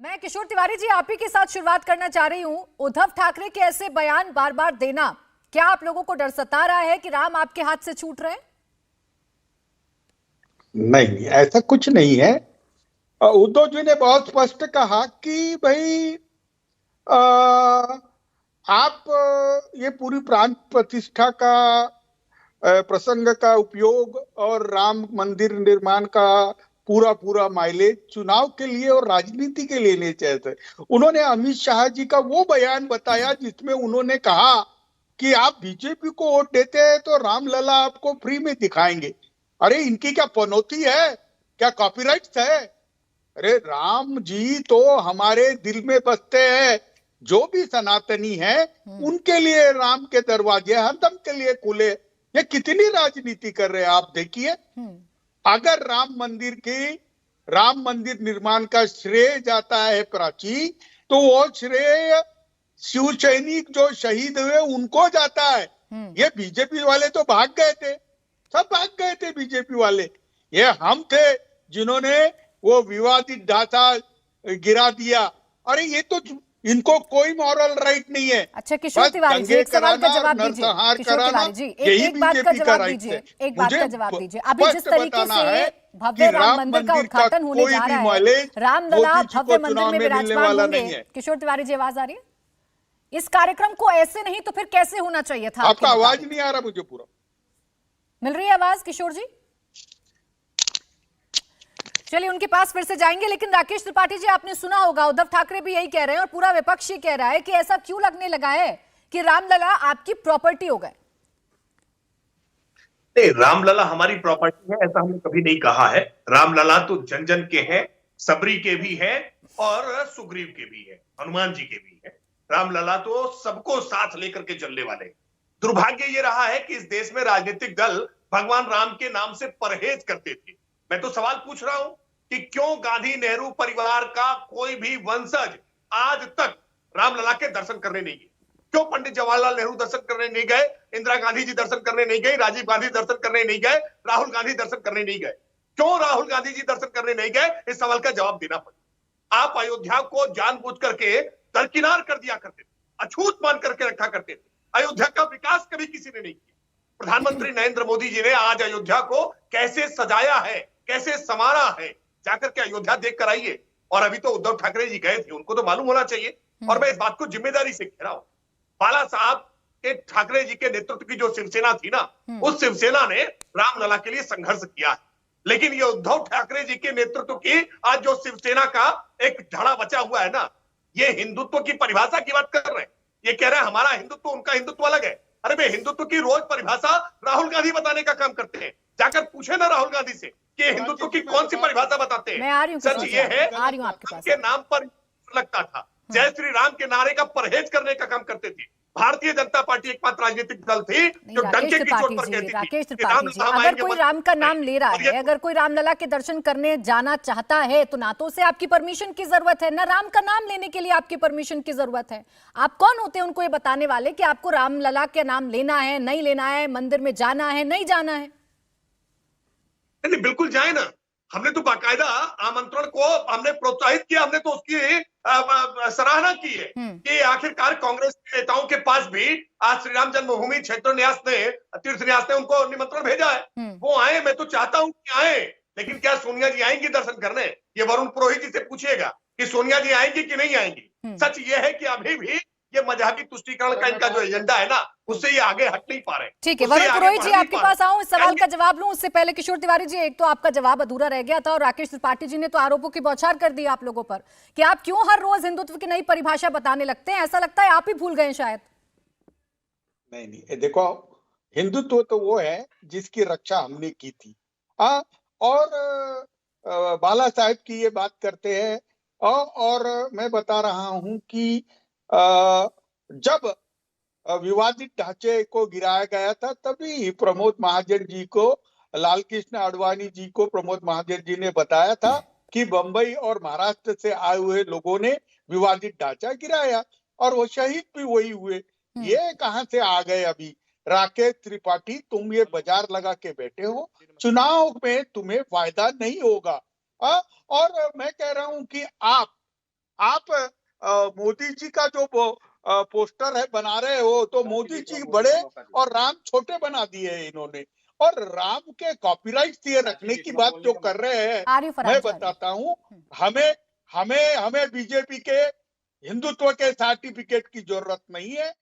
मैं किशोर तिवारी जी आप ही के साथ शुरुआत करना चाह रही हूं। उद्धव ठाकरे के ऐसे बयान बार बार देना, क्या आप लोगों को डर सता रहा है कि राम आपके हाथ से छूट रहे हैं? नहीं, ऐसा कुछ नहीं है। उद्धव जी ने बहुत स्पष्ट कहा कि भाई आप ये पूरी प्राण प्रतिष्ठा का प्रसंग का उपयोग और राम मंदिर निर्माण का पूरा पूरा माइलेज चुनाव के लिए और राजनीति के लिए नहीं चाहते। उन्होंने अमित शाह जी का वो बयान बताया जिसमें उन्होंने कहा कि आप बीजेपी को वोट देते हैं तो रामलला आपको फ्री में दिखाएंगे। अरे इनकी क्या पनौती है, क्या कॉपीराइट है? अरे राम जी तो हमारे दिल में बसते हैं। जो भी सनातनी है उनके लिए राम के दरवाजे हरदम के लिए खुले। ये कितनी राजनीति कर रहे हैं आप देखिए। अगर राम मंदिर निर्माण का श्रेय जाता है प्राची, तो वो श्रेय शिव सैनिक जो शहीद हुए उनको जाता है। ये बीजेपी वाले तो भाग गए थे, सब भाग गए थे बीजेपी वाले। ये हम थे जिन्होंने वो विवादित ढांचा गिरा दिया। अरे ये तो इनको कोई मॉरल राइट नहीं है। अच्छा किशोर तिवारी जी, एक सवाल का जवाब दीजिए। किशोर तिवारी जी, एक बात का जवाब दीजिए, एक बात का जवाब दीजिए। अभी जिस तरीके से भव्य राम मंदिर का उद्घाटन होने जा रहा है, रामलला भव्य मंदिर में विराजमान होंगे। किशोर तिवारी जी, आवाज आ रही है? इस कार्यक्रम को ऐसे नहीं तो फिर कैसे होना चाहिए था? आपका आवाज नहीं आ रहा मुझे पूरा। मिल रही है आवाज किशोर जी? चलिए उनके पास फिर से जाएंगे, लेकिन राकेश त्रिपाठी जी, आपने सुना होगा उद्धव ठाकरे भी यही कह रहे हैं और पूरा विपक्ष ये कह रहा है कि ऐसा क्यों लगने लगा है कि रामलला आपकी प्रॉपर्टी हो गए? नहीं, रामलला हमारी प्रॉपर्टी है ऐसा हमने कभी नहीं कहा है। रामलला तो जन जन के हैं, सबरी के भी हैं और सुग्रीव के भी हैं, हनुमान जी के भी हैं। रामलला तो सबको साथ लेकर के चलने वाले। दुर्भाग्य ये रहा है कि इस देश में राजनीतिक दल भगवान राम के नाम से परहेज करते थे। मैं तो सवाल पूछ रहा हूं कि क्यों गांधी नेहरू परिवार का कोई भी वंशज आज तक रामलला के दर्शन करने नहीं गए? क्यों पंडित जवाहरलाल नेहरू दर्शन करने नहीं गए, इंदिरा गांधी जी दर्शन करने नहीं गए, राजीव गांधी दर्शन करने नहीं गए, राहुल गांधी दर्शन करने नहीं गए? क्यों राहुल गांधी जी दर्शन करने नहीं गए? इस सवाल का जवाब देना पड़ेगा। आप अयोध्या को जानबूझ करके दरकिनार कर दिया करते थे, अछूत मान करके रखा करते थे। अयोध्या का विकास कभी किसी ने नहीं किया। प्रधानमंत्री नरेंद्र मोदी जी ने आज अयोध्या को कैसे सजाया है, कैसे संवारा है, जाकर के अयोध्या देख कर आइए। और अभी तो उद्धव ठाकरे जी गए थे, उनको तो मालूम होना चाहिए। और मैं इस बात को जिम्मेदारी से कह रहा हूं, बाला साहब के ठाकरे जी के नेतृत्व की जो शिवसेना थी ना, उस शिवसेना ने रामलला के लिए संघर्ष किया है। लेकिन ये उद्धव ठाकरे जी के नेतृत्व की आज जो शिवसेना का एक धड़ा बचा हुआ है ना, ये हिंदुत्व की परिभाषा की बात कर रहे हैं। ये कह रहे हैं हमारा हिंदुत्व उनका हिंदुत्व अलग है। अरे भाई, हिंदुत्व की रोज परिभाषा राहुल गांधी बताने का काम करते हैं। जाकर पूछे ना राहुल गांधी से कि हिंदुत्व की कौन सी परिभाषा बताते हैं। सच ये है के नाम पर लगता था, जय श्री राम के नारे का परहेज करने का काम करते थे। भारतीय जनता पार्टी एकमात्र राजनीतिक दल थी जो डंके की चोट पर कहती थी। राकेश त्रिपाठी जी, अगर कोई राम का नाम ले रहा है, अगर कोई रामलला के दर्शन करने जाना चाहता है, तो ना तो उसे आपकी परमिशन की जरूरत है, ना राम का नाम लेने के लिए आपकी परमिशन की जरूरत है। आप कौन होते हैं उनको ये बताने वाले कि आपको रामलला के नाम लेना है, नहीं लेना है, मंदिर में जाना है, नहीं जाना है? नहीं, बिल्कुल जाए ना। हमने तो बाकायदा आमंत्रण को हमने प्रोत्साहित किया, हमने तो उसकी सराहना की है कि आखिरकार कांग्रेस के नेताओं के पास भी आज श्री राम जन्मभूमि क्षेत्र न्यास ने, तीर्थ न्यास ने उनको निमंत्रण भेजा है। वो आए, मैं तो चाहता हूं कि आए, लेकिन क्या सोनिया जी आएंगी दर्शन करने? ये वरुण पुरोहित जी से पूछिएगा कि सोनिया जी आएंगी कि नहीं आएंगी। सच ये है कि अभी भी ये मजहबी तुष्टीकरण का इनका जो एजेंडा है ना, उससे ये आगे हट नहीं पा रहे। ठीक है, वरुण पुरोहित जी आपके पास आऊं, इस सवाल का जवाब लूं उससे पहले किशोर तिवारी जी, एक तो आपका जवाब अधूरा रह गया था और राकेश त्रिपाठी जी ने तो आरोपों की बौछार कर दी आप लोगों पर कि आप क्यों हर रोज हिंदुत्व की नई परिभाषा बताने लगते हैं। ऐसा लगता है आप ही भूल गए शायद। नहीं, देखो, हिंदुत्व तो वो है जिसकी रक्षा हमने की थी। और बाला साहब की ये बात करते हैं। और मैं बता रहा हूं कि जब विवादित ढांचे को गिराया गया था, तभी प्रमोद महाजन जी को, लाल कृष्ण आडवाणी जी को प्रमोद महाजन जी ने बताया था कि बंबई और महाराष्ट्र से आए हुए लोगों ने विवादित ढांचा गिराया और वो शहीद भी वही हुए। ये कहां से आ गए अभी? राकेश त्रिपाठी, तुम ये बाजार लगा के बैठे हो, चुनाव में तुम्हें फायदा नहीं होगा। और मैं कह रहा हूं कि आप मोदी जी का जो पोस्टर है बना रहे हो, तो मोदी जी बड़े और राम छोटे बना दिए हैं इन्होंने। और राम के कॉपीराइट दिए रखने की बात जो कर रहे हैं, मैं बताता हूँ, हमें हमें हमें बीजेपी के हिंदुत्व के सर्टिफिकेट की जरूरत नहीं है।